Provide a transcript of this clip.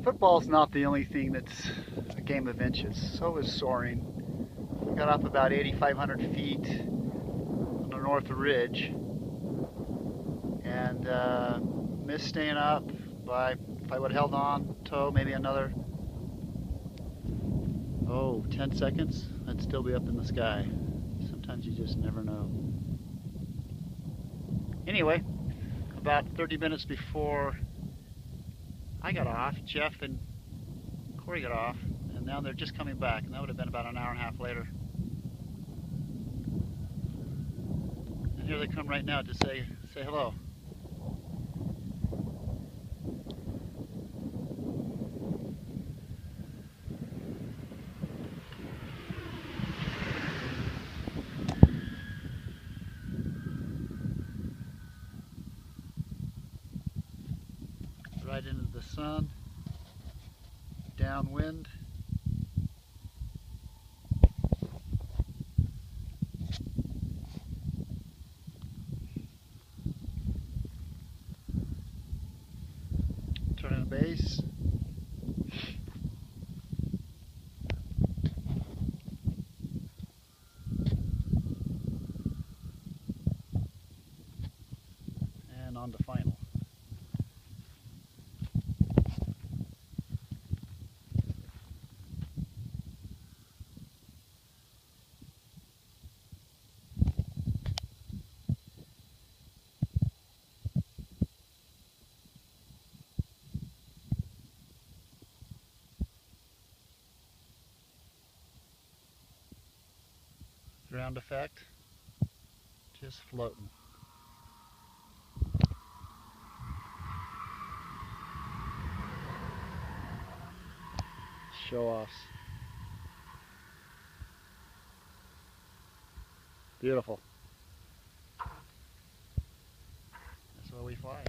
Football's not the only thing that's a game of inches. So is soaring. We got up about 8,500 feet on the North Ridge and missed staying up by, if I would have held on, maybe another, 10 seconds, I'd still be up in the sky. Sometimes you just never know. Anyway, about 30 minutes before I got off, Jeff and Corey got off, and now they're just coming back, and that would have been about an hour and a half later. And here they come right now to say hello. Right into the sun, downwind. Turning a base. And on to final. Ground effect, just floating. Show offs. Beautiful. That's why we fly.